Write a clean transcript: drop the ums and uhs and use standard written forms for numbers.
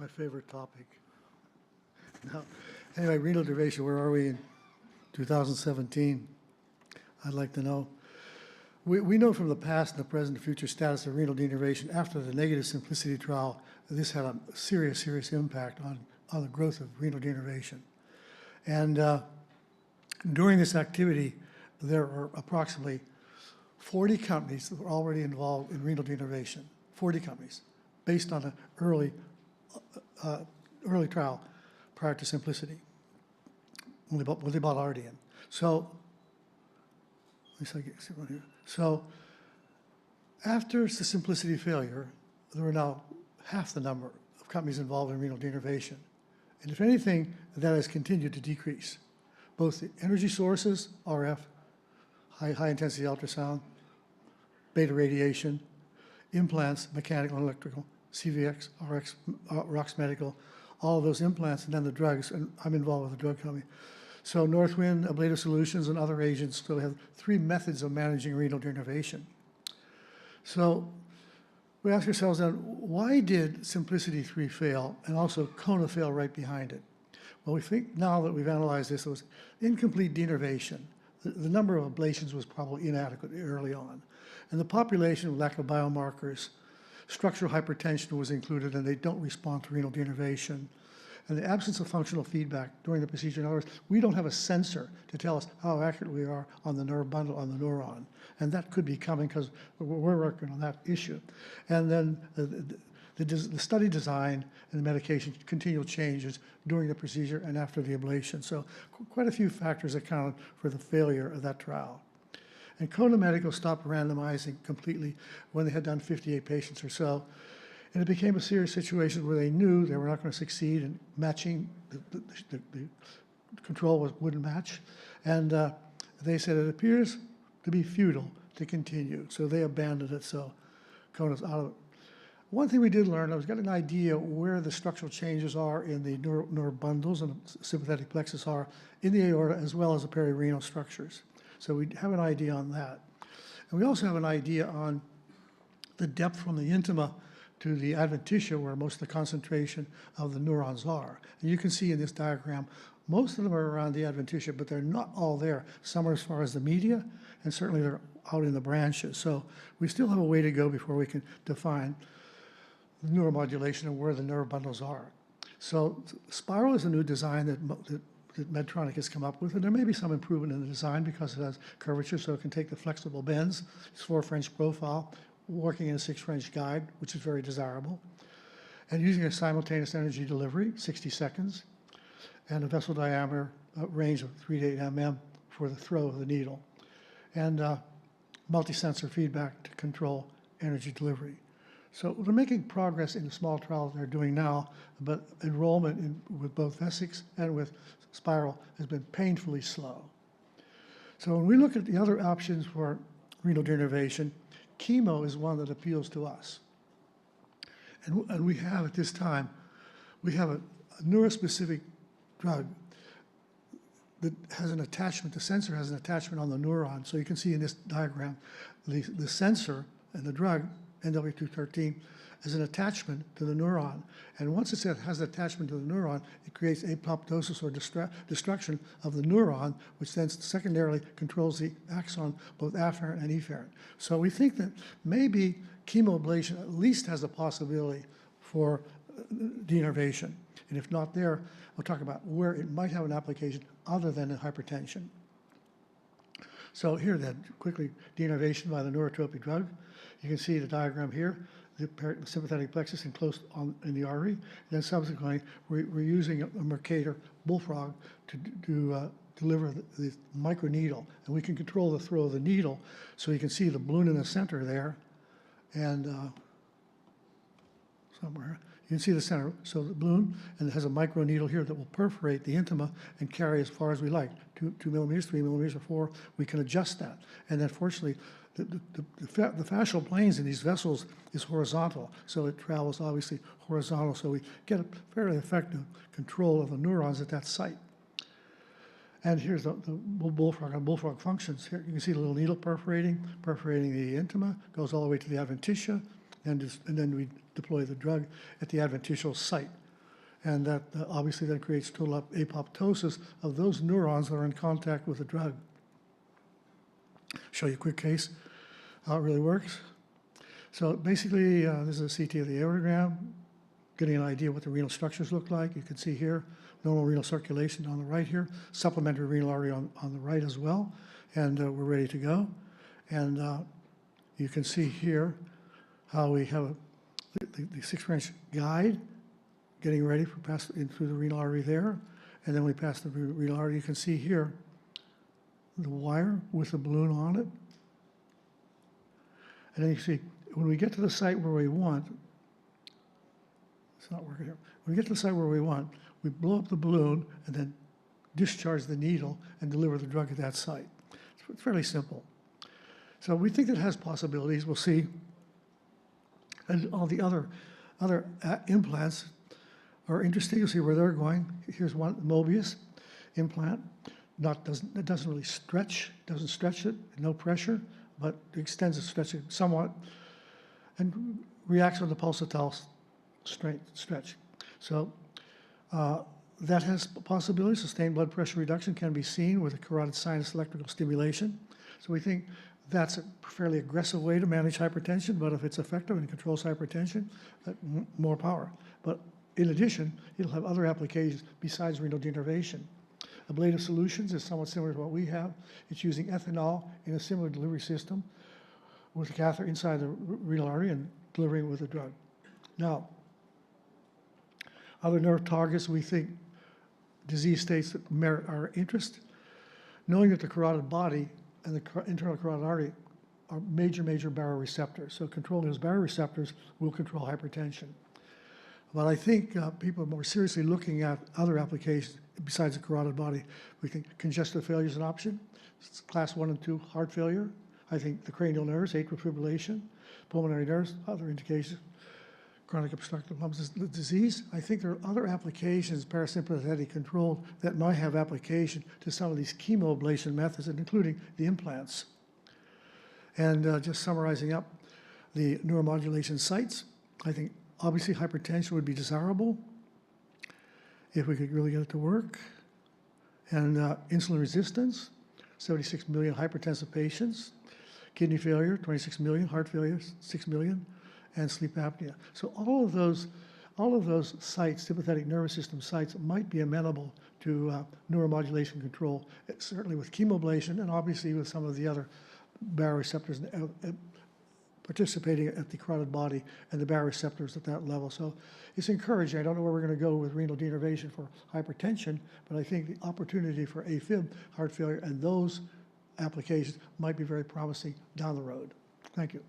my favorite topic. Now, anyway, renal denervation, where are we in 2017? I'd like to know. We know from the past and the present and future status of renal denervation after the negative simplicity trial, this had a serious impact on the growth of renal denervation. And during this activity, there are approximately 40 companies that were already involved in renal denervation, 40 companies, based on an early trial prior to simplicity, when they bought Ardian. So, let me see if I can see one here. So, after the simplicity failure, there were now half the number of companies involved in renal denervation. And if anything, that has continued to decrease. Both the energy sources, RF, high-intensity ultrasound, beta radiation, implants, mechanical and electrical, CVX, RX, ROX Medical, all of those implants, and then the drugs, and I'm involved with the drug company. So Northwind, Ablative Solutions, and other agents still have 3 methods of managing renal denervation. So we ask ourselves then, why did Simplicity 3 fail and also Kona fail right behind it? Well, we think now that we've analyzed this, it was incomplete denervation. The number of ablations was probably inadequate early on. And the population, lack of biomarkers, structural hypertension was included, and they don't respond to renal denervation. And the absence of functional feedback during the procedure. In other words, we don't have a sensor to tell us how accurate we are on the nerve bundle, on the neuron. And that could be coming because we're working on that issue. And then the study design and the medication continual changes during the procedure and after the ablation. So quite a few factors accounted for the failure of that trial. And Kona Medical stopped randomizing completely when they had done 58 patients or so. And it became a serious situation where they knew they were not going to succeed in matching, the control wouldn't match. And they said it appears to be futile to continue. So they abandoned it, so Kona's out of it. One thing we did learn, I was getting an idea where the structural changes are in the nerve bundles and the sympathetic plexus are in the aorta as well as the perirenal structures. So we have an idea on that. And we also have an idea on the depth from the intima to the adventitia, where most of the concentration of the neurons are. And you can see in this diagram, most of them are around the adventitia, but they're not all there. Some are as far as the media, and certainly they're out in the branches. So we still have a way to go before we can define neuromodulation and where the nerve bundles are. So Spiral is a new design that Medtronic has come up with, and there may be some improvement in the design because it has curvature, so it can take the flexible bends. It's 4 French profile, working in a 6 French guide, which is very desirable, and using a simultaneous energy delivery, 60 seconds, and a vessel diameter range of 3 to 8 mm for the throw of the needle, and multi-sensor feedback to control energy delivery. So they're making progress in the small trials they're doing now, but enrollment with both Vessix and with Spiral has been painfully slow. So when we look at the other options for renal denervation, chemo is one that appeals to us. And we have at this time, we have a neurospecific drug that has an attachment, the sensor has an attachment on the neuron. So you can see in this diagram, the sensor and the drug, NW213, is an attachment to the neuron. And once it has an attachment to the neuron, it creates apoptosis or destruction of the neuron, which then secondarily controls the axon, both afferent and efferent. So we think that maybe chemoablation at least has a possibility for denervation. And if not there, we'll talk about where it might have an application other than in hypertension. So here then, quickly, denervation by the neurotropic drug. You can see the diagram here, the sympathetic plexus enclosed in the artery. And then subsequently, we're using a Mercator Bullfrog to deliver the microneedle. And we can control the throw of the needle. So you can see the balloon in the center there. And somewhere, you can see the center. So the balloon, and it has a microneedle here that will perforate the intima and carry as far as we like. 2 millimeters, 3 millimeters, or 4, we can adjust that. And then fortunately, the fascial planes in these vessels is horizontal, so it travels obviously horizontal, so we get a fairly effective control of the neurons at that site. And here's the bullfrog, how bullfrog functions. Here you can see the little needle perforating the intima, goes all the way to the adventitia, and then we deploy the drug at the adventitial site. and that obviously that creates total apoptosis of those neurons that are in contact with the drug. Show you a quick case, how it really works. So basically, this is a CT of the aortogram, getting an idea what the renal structures look like. You can see here, normal renal circulation on the right here, supplementary renal artery on the right as well, and we're ready to go. And you can see here how we have the 6-branch guide getting ready for pass in through the renal artery there, and then we pass the renal artery. You can see here the wire with the balloon on it, and then you see when we get to the site where we want, it's not working here. When we get to the site where we want, we blow up the balloon and then discharge the needle and deliver the drug at that site. It's fairly simple. So we think it has possibilities. We'll see. And all the other implants are interesting. You'll see where they're going. Here's one Mobius implant. It doesn't really stretch. Doesn't stretch it. No pressure, but extends the stretching somewhat, and reacts on the pulsatile stretch. So that has possibilities. Sustained blood pressure reduction can be seen with a carotid sinus electrical stimulation. So we think that's a fairly aggressive way to manage hypertension, but if it's effective and controls hypertension, more power. But in addition, it'll have other applications besides renal denervation. Ablative solutions is somewhat similar to what we have. It's using ethanol in a similar delivery system with a catheter inside the renal artery and delivering with a drug. Now, other nerve targets we think disease states that merit our interest, knowing that the carotid body and the internal carotid artery are major baroreceptors. So controlling those baroreceptors will control hypertension. But I think people are more seriously looking at other applications besides the carotid body. We think congestive failure is an option. It's class 1 and 2 heart failure. I think the cranial nerves, atrial fibrillation, pulmonary nerves, other indications, chronic obstructive lung disease. I think there are other applications, parasympathetic control, that might have application to some of these chemoablation methods, including the implants. And just summarizing up the neuromodulation sites, I think obviously hypertension would be desirable if we could really get it to work. And insulin resistance, 76 million hypertensive patients, kidney failure, 26 million, heart failure, 6 million, and sleep apnea. So all of those sites, sympathetic nervous system sites, might be amenable to neuromodulation control, certainly with chemoablation and obviously with some of the other baroreceptors participating at the carotid body and the baroreceptors at that level. So it's encouraging. I don't know where we're going to go with renal denervation for hypertension, but I think the opportunity for AFib, heart failure, and those applications might be very promising down the road. Thank you.